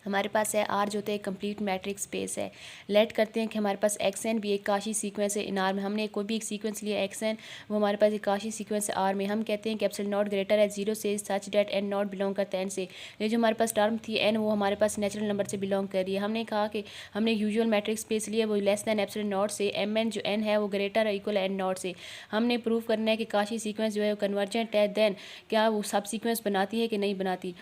हमारे पास है आर जो होता है कंप्लीट मैट्रिक्स स्पेस है। लेट करते हैं कि हमारे पास एक्स एन भी एक काशी सीक्वेंस है इन आर में। हमने कोई भी एक सीक्वेंस लिया एक्स एन, वो हमारे पास एक काशी सीक्वेंस है आर में। हम कहते हैं कि एप्सिलॉन नॉट ग्रेटर है 0 से सच डेट एन नॉट बिलोंग करता है एन से। ये जो हमारे पास टर्म थी एन, वो हमारे पास नेचुरल नंबर से बिलोंग कर रही है। हमने कहा कि हमने यूजुअल मैट्रिक्स स्पेस लिया वो लेस दैन एप्सिलॉन नॉट से, एम एन जो एन है वो ग्रेटर है इक्वल एन नॉट से। हमने प्रूव करना है कि काशी सीक्वेंस जो है वो कन्वर्जेंट है, देन क्या वो सब सीक्वेंस बनाती है कि नहीं बनाती।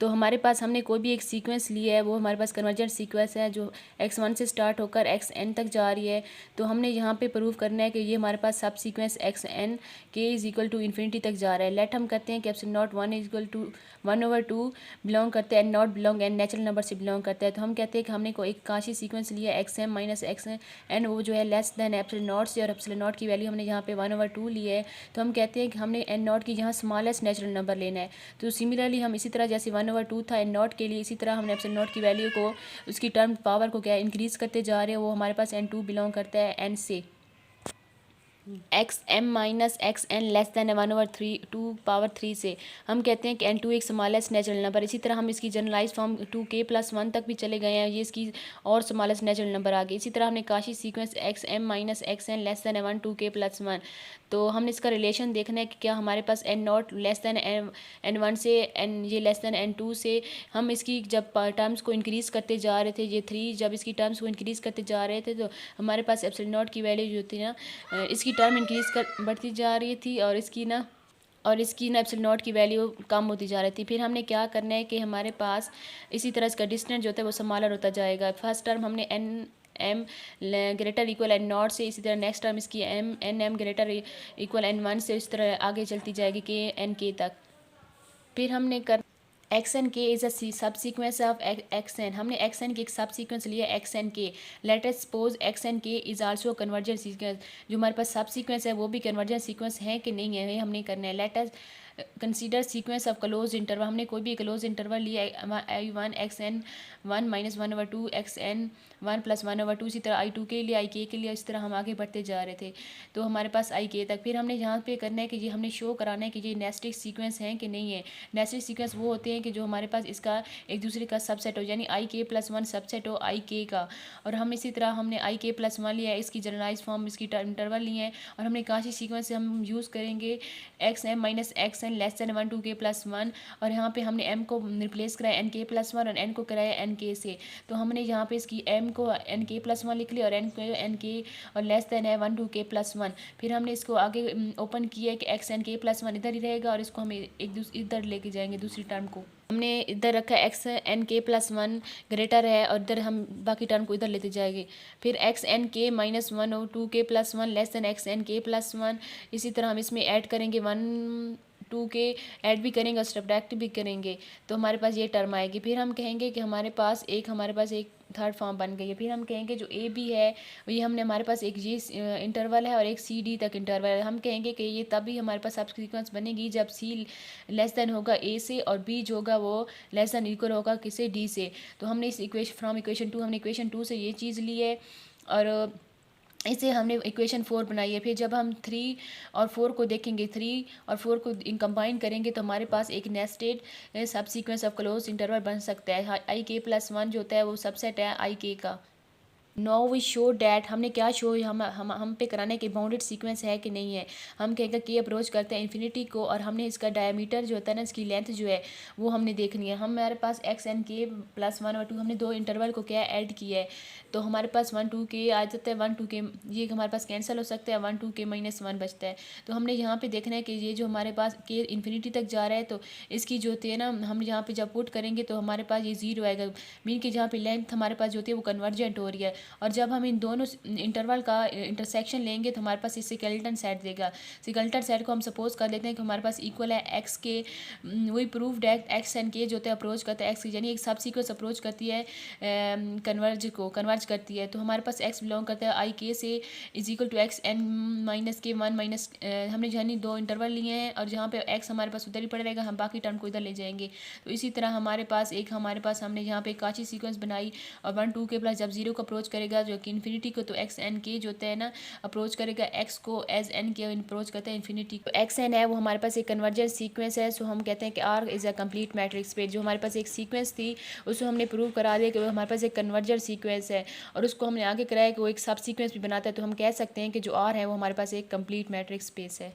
तो हमारे पास हमने कोई भी एक सीक्वेंस लिया है, वो हमारे पास कन्वर्जेंट सीक्वेंस है जो x1 से स्टार्ट होकर xn तक जा रही है। तो हमने यहाँ पे प्रूव करना है कि ये हमारे पास subsequence xn k is equal to infinity तक जा रहा है। लेट हम करते हैं कि epsilon naught 1 is equal to 1/2 belong करते हैं, n naught belong N natural number से बिलोंग करता है। तो हम कहते हैं कि हमने कोई एक काशी सीक्वेंस लिया xm माइनस xn, वो जो है लेस दैन एप्सिलॉन नॉट से, और एप्सिलॉन नॉट की वैल्यू हमने यहाँ पे 1/2 ली है। तो हम कहते हैं कि हमने एन नॉट की यहाँ स्मॉलेस्ट नेचुरल नंबर लेना है। तो सिमिलरली हम इसी तरह जैसे 1/2 था एन नॉट के लिए, इसी तरह हमने एप्सिलॉन नॉट की वैल्यू को, उसकी टर्म पावर को क्या इंक्रीज करते जा रहे हैं। वो हमारे पास n2 बिलोंग करता है n से। X m minus x n less than 1/2 से हम कहते हैं कि n2 एक स्मॉलेस्ट नेचुरल नंबर। इसी तरह हम इसकी जनरलाइज फॉर्म 2k+1 तक भी चले गए हैं, ये इसकी और स्मॉलेस्ट नेचुरल नंबर आ गई। इसी तरह हमने Cauchy sequence x m minus x n less than 2k+1, तो हमने इसका रिलेशन देखना है कि क्या हमारे पास n not less than n1 से, एन ये लेस दैन n2 से। हम इसकी जब टर्म्स को इंक्रीज़ करते जा रहे थे, ये 3 जब इसकी टर्म्स को इंक्रीज़ करते जा रहे थे, तो हमारे पास एप्सिलॉन नॉट की वैल्यू जो थी ना, इसकी टर्म इंक्रीज़ कर बढ़ती जा रही थी, और इसकी ना एप्सिलॉन नॉट की वैल्यू कम होती जा रही थी। फिर हमने क्या करना है कि हमारे पास इसी तरह इसका डिस्टेंस जो होता है वो स्मॉलर होता जाएगा। फर्स्ट टर्म हमने n m greater equal n naught से, इसी तरह नेक्स्ट टर्म इसकी n m greater equal n1 से, इस तरह आगे चलती जाएगी के एन के तक। फिर हमने कर x n k is a subsequence of x n. हमने एक्स एन के एक सब सीक्वेंस लिया x n k. Let us suppose x n k is also convergent sequence. जो हमारे पास सब सीक्वेंस है वो भी कन्वर्जेंट सीक्वेंस है कि नहीं है, ये हमने करना है। Let us consider sequence of close interval. हमने कोई भी क्लोज इंटरवल लिया I1 xn 1 minus 1/2 xn 1 plus 1/2, इसी तरह I2 के लिए, I k के लिए, इस तरह हम आगे बढ़ते जा रहे थे तो हमारे पास I k तक। फिर हमने यहाँ पे करना है कि ये हमने शो कराना है कि ये नेस्टेड सीक्वेंस हैं कि नहीं है। नेस्टेड सीक्वेंस वो होते हैं कि जो हमारे पास इसका एक दूसरे का सबसेट हो, यानी IK+1 सबसेट हो IK का। और हम इसी तरह हमने IK+1 लिया है, इसकी जनरलाइज फॉर्म, इसकी इंटरवल लिए हैं, और हमने काशी सीक्वेंस से हम यूज़ करेंगे xm minus xn less than 1 2k+1, और यहाँ पे हमने m को रिप्लेस कराया nk+1 और n को कराया nk से। तो हमने यहाँ पे इसकी m को nk+1 लिख लिया और n को nk, और लेस दैन है 1 2k+1। फिर हमने इसको आगे ओपन किया है कि x nk+1 इधर ही रहेगा, और इसको हम इधर लेके जाएंगे दूसरी टर्म को। हमने इधर रखा x nk+1 ग्रेटर है, और इधर हम बाकी टर्म को इधर लेते जाएंगे। फिर x nk माइनस 1 और 2k+1 less than x nk+1, इसी तरह हम इसमें ऐड करेंगे 1 2 के ऐड भी करेंगे और सब्ट्रैक्ट भी करेंगे, तो हमारे पास ये टर्म आएगी। फिर हम कहेंगे कि हमारे पास एक थर्ड फॉर्म बन गई है। फिर हम कहेंगे जो ए बी है ये हमने, हमारे पास एक ये इंटरवल है और एक सी डी तक इंटरवल है। हम कहेंगे कि ये तभी हमारे पास सब सीक्वेंस बनेगी जब सी लेस देन होगा ए से, और बी जो होगा वो लेस देन इक्वल होगा किसे डी से। तो हमने इस इक्वेशन 2 हमने इक्वेशन 2 से ये चीज़ ली है, और इसे हमने इक्वेशन 4 बनाई है। फिर जब हम 3 और 4 को देखेंगे, 3 और 4 को कंबाइन करेंगे, तो हमारे पास एक नेस्टेड सब सीक्वेंस ऑफ क्लोज इंटरवल बन सकता है। IK+1 जो होता है वो सबसेट है IK का। नो वी शो डैट, हमने क्या शो हम पे कराने के बाउंडेड सीक्वेंस है कि नहीं है। हम कहेंगे कि अप्रोच करते हैं इन्फिनिटी को, और हमने इसका डायमीटर जो होता है ना, इसकी लेंथ जो है वो हमने देखनी है। हमारे पास xnk+1 और 2 हमने दो इंटरवल को क्या ऐड किया है, तो हमारे पास 1 2k आ जाता है, 1 2k ये हमारे पास कैंसिल हो सकता है, 1 2k माइनस 1 बचता है। तो हमने यहाँ पे देखना है कि ये जो हमारे पास k इन्फिनिटी तक जा रहा है, तो इसकी जो होती है ना, हम यहाँ पे जब पुट करेंगे तो हमारे पास ये 0 आएगा, मीन कि जहाँ पे लेंथ हमारे पास जो होती है वो कन्वर्जेंट हो रही है। और जब हम इन दोनों इंटरवल का इंटरसेक्शन लेंगे तो हमारे पास इस स्केलेटन सेट देगा। स्केलेटन सेट को हम सपोज कर लेते हैं कि हमारे पास इक्वल है एक्स के, वही प्रूफ डेट एक्स एंड के जो होता है अप्रोच करता है एक्स, यानी एक सब सीक्वेंस अप्रोच करती है कन्वर्ज करती है। तो हमारे पास एक्स बिलोंग करता है आई के से, is equal to x n minus k 1 minus, हमने यानी दो इंटरवल लिए हैं, और जहाँ पे एक्स हमारे पास उधर ही पड़ रहेगा, हम बाकी टर्म को इधर ले जाएंगे। तो इसी तरह हमारे पास हमने यहाँ पे काची सीक्वेंस बनाई, और 1 2 के प्लस जब 0 को अप्रोच करेगा जो कि इन्फिनिटी को, तो एक्स एन के जो होता है ना अप्रोच करेगा एक्स को एज एन के अप्रोच करता है इन्फिनिटी को। एक्स एन है वो हमारे पास एक कन्वर्जेंट सीक्वेंस है, सो हम कहते हैं कि R is a complete matrix space. जो हमारे पास एक सीक्वेंस थी उसको हमने प्रूव करा दिया कि वो हमारे पास एक कन्वर्जेंट सीक्वेंस है, और उसको हमने आगे कराया कि वो एक सब सीक्वेंस भी बनाता है, तो हम कह सकते हैं कि जो आर है वो हमारे पास एक कंप्लीट मैट्रिक्स स्पेस है।